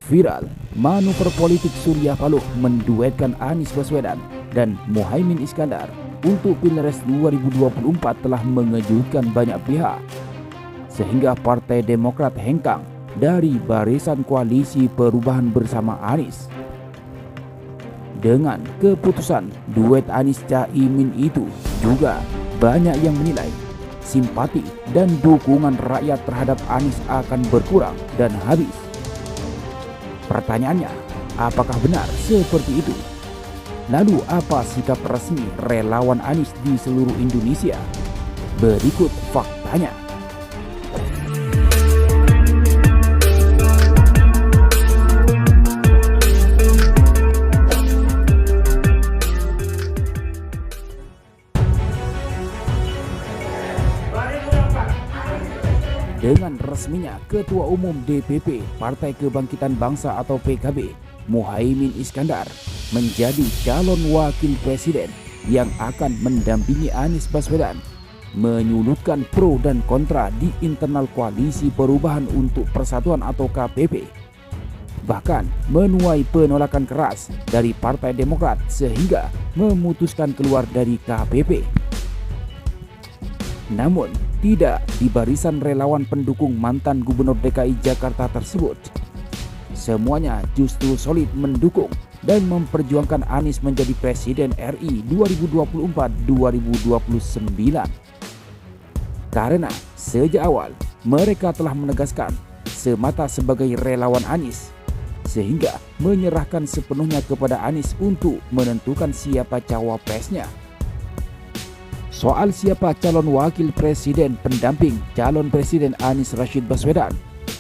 Viral, manuver politik Surya Paloh menduetkan Anies Baswedan dan Muhaimin Iskandar untuk Pilpres 2024 telah mengejutkan banyak pihak. Sehingga Partai Demokrat hengkang dari barisan koalisi perubahan bersama Anies. Dengan keputusan duet Anies Caimin itu juga banyak yang menilai simpati dan dukungan rakyat terhadap Anies akan berkurang dan habis. Pertanyaannya, apakah benar seperti itu? Lalu apa sikap resmi relawan Anies di seluruh Indonesia? Berikut faktanya. Dengan resminya Ketua Umum DPP Partai Kebangkitan Bangsa atau PKB, Muhaimin Iskandar menjadi calon wakil presiden yang akan mendampingi Anies Baswedan, menyulutkan pro dan kontra di internal Koalisi Perubahan untuk Persatuan atau KPP. Bahkan menuai penolakan keras dari Partai Demokrat sehingga memutuskan keluar dari KPP. Namun, tidak di barisan relawan pendukung mantan Gubernur DKI Jakarta tersebut. Semuanya justru solid mendukung dan memperjuangkan Anies menjadi Presiden RI 2024-2029. Karena sejak awal mereka telah menegaskan semata sebagai relawan Anies, sehingga menyerahkan sepenuhnya kepada Anies untuk menentukan siapa cawapresnya. Soal siapa calon wakil presiden pendamping calon presiden Anies Rashid Baswedan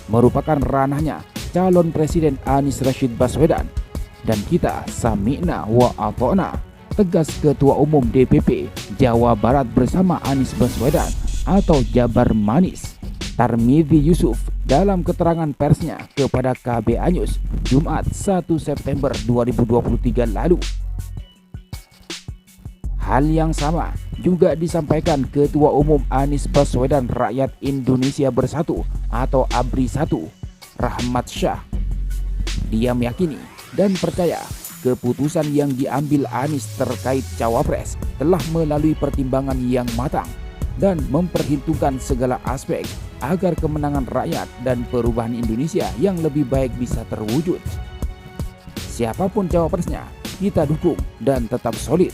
merupakan ranahnya calon presiden Anies Rashid Baswedan, dan kita sami'na wa ata'na, tegas Ketua Umum DPP Jawa Barat bersama Anies Baswedan atau Jabar Manis, Tarmizi Yusuf dalam keterangan persnya kepada KB Anyus Jumat 1 September 2023 lalu. Hal yang sama juga disampaikan Ketua Umum Anies Baswedan Rakyat Indonesia Bersatu atau ABRI 1, Rahmat Syah. Dia meyakini dan percaya keputusan yang diambil Anies terkait cawapres telah melalui pertimbangan yang matang dan memperhitungkan segala aspek agar kemenangan rakyat dan perubahan Indonesia yang lebih baik bisa terwujud. Siapapun cawapresnya, kita dukung dan tetap solid.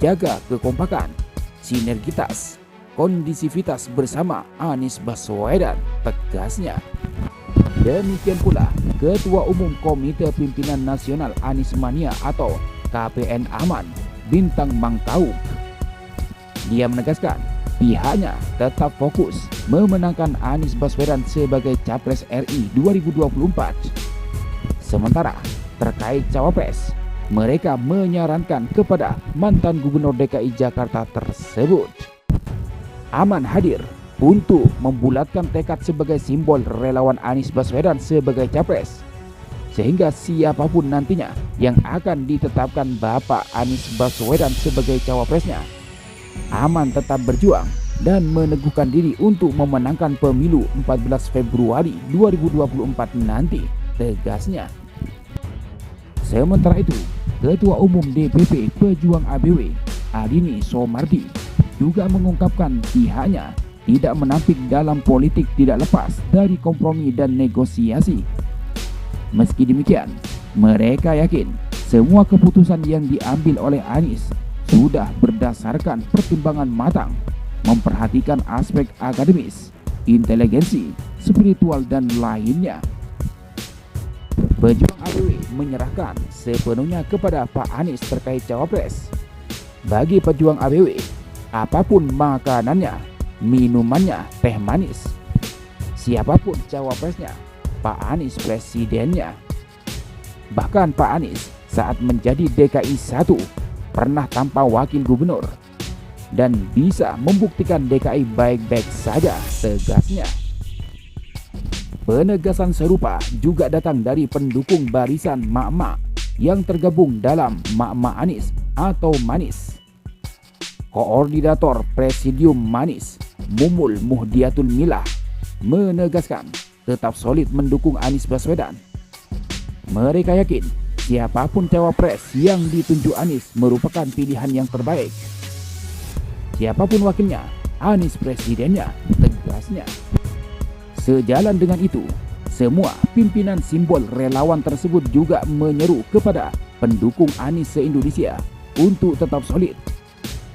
Jaga kekompakan, sinergitas, kondisivitas bersama Anies Baswedan, tegasnya. Demikian pula Ketua Umum Komite Pimpinan Nasional Anies Mania atau KPN Aman, Bintang Mangkaung. Dia menegaskan pihaknya tetap fokus memenangkan Anies Baswedan sebagai Capres RI 2024. Sementara terkait cawapres, mereka menyarankan kepada mantan Gubernur DKI Jakarta tersebut Aman hadir untuk membulatkan tekad sebagai simbol relawan Anies Baswedan sebagai capres, sehingga siapapun nantinya yang akan ditetapkan Bapak Anies Baswedan sebagai cawapresnya, Aman tetap berjuang dan meneguhkan diri untuk memenangkan pemilu 14 Februari 2024 nanti, tegasnya. Sementara itu, Ketua Umum DPP Pejuang ABW, Adini Somardi, juga mengungkapkan pihaknya tidak menampik dalam politik tidak lepas dari kompromi dan negosiasi. Meski demikian, mereka yakin semua keputusan yang diambil oleh Anies sudah berdasarkan pertimbangan matang, memperhatikan aspek akademis, inteligensi, spiritual, dan lainnya. Pejuang ABW menyerahkan sepenuhnya kepada Pak Anies terkait cawapres. Bagi pejuang ABW, apapun makanannya, minumannya teh manis. Siapapun cawapresnya, Pak Anies presidennya. Bahkan Pak Anies saat menjadi DKI 1 pernah tanpa wakil gubernur dan bisa membuktikan DKI baik-baik saja, tegasnya. Penegasan serupa juga datang dari pendukung barisan Mak-Mak yang tergabung dalam Mak-Mak Anies atau Manis. Koordinator Presidium Manis, Mumul Muhdiatul Milah, menegaskan tetap solid mendukung Anies Baswedan. Mereka yakin siapapun cawapres yang ditunjuk Anies merupakan pilihan yang terbaik. Siapapun wakilnya, Anies presidennya, tegasnya. Sejalan dengan itu, semua pimpinan simbol relawan tersebut juga menyeru kepada pendukung Anies se-Indonesia untuk tetap solid,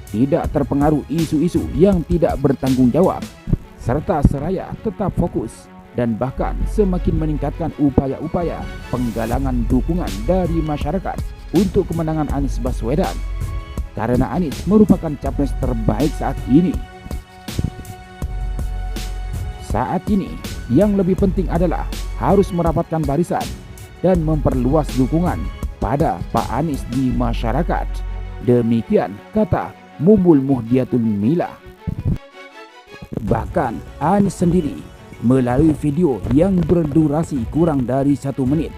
tidak terpengaruh isu-isu yang tidak bertanggung jawab, serta seraya tetap fokus dan bahkan semakin meningkatkan upaya-upaya penggalangan dukungan dari masyarakat untuk kemenangan Anies Baswedan, karena Anies merupakan capres terbaik saat ini. Saat ini, yang lebih penting adalah harus merapatkan barisan dan memperluas dukungan pada Pak Anies di masyarakat. Demikian kata Mumbul Muhdiatul Milah. Bahkan Anies sendiri melalui video yang berdurasi kurang dari 1 menit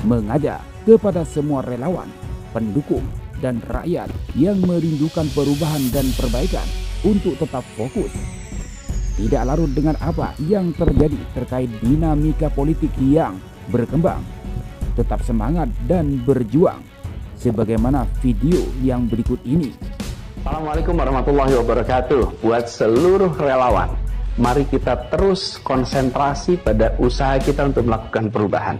mengajak kepada semua relawan, pendukung, dan rakyat yang merindukan perubahan dan perbaikan untuk tetap fokus, tidak larut dengan apa yang terjadi terkait dinamika politik yang berkembang, tetap semangat dan berjuang, sebagaimana video yang berikut ini. Assalamualaikum warahmatullahi wabarakatuh. Buat seluruh relawan, mari kita terus konsentrasi pada usaha kita untuk melakukan perubahan.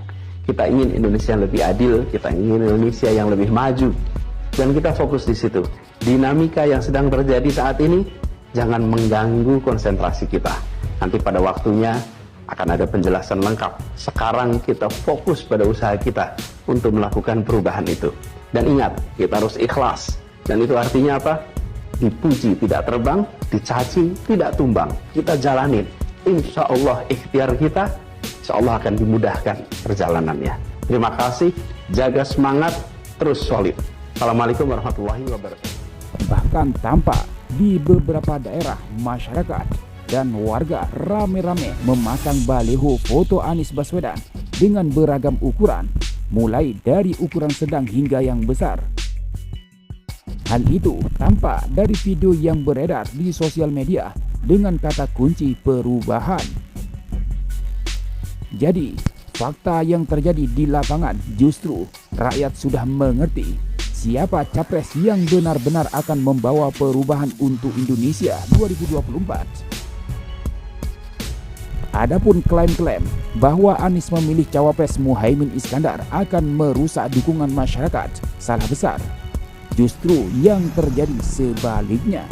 Kita ingin Indonesia yang lebih adil, kita ingin Indonesia yang lebih maju, dan kita fokus di situ. Dinamika yang sedang terjadi saat ini jangan mengganggu konsentrasi kita. Nanti pada waktunya akan ada penjelasan lengkap. Sekarang kita fokus pada usaha kita untuk melakukan perubahan itu. Dan ingat, kita harus ikhlas. Dan itu artinya apa? Dipuji tidak terbang, dicaci tidak tumbang. Kita jalanin. Insya Allah ikhtiar kita, insya Allah akan dimudahkan perjalanannya. Terima kasih, jaga semangat, terus solid. Assalamualaikum warahmatullahi wabarakatuh. Bahkan tampak di beberapa daerah masyarakat dan warga rame-rame memasang baliho foto Anies Baswedan dengan beragam ukuran, mulai dari ukuran sedang hingga yang besar. Hal itu tampak dari video yang beredar di sosial media dengan kata kunci perubahan. Jadi, fakta yang terjadi di lapangan justru rakyat sudah mengerti siapa capres yang benar-benar akan membawa perubahan untuk Indonesia 2024. Adapun klaim-klaim bahwa Anies memilih cawapres Muhaimin Iskandar akan merusak dukungan masyarakat salah besar. Justru yang terjadi sebaliknya.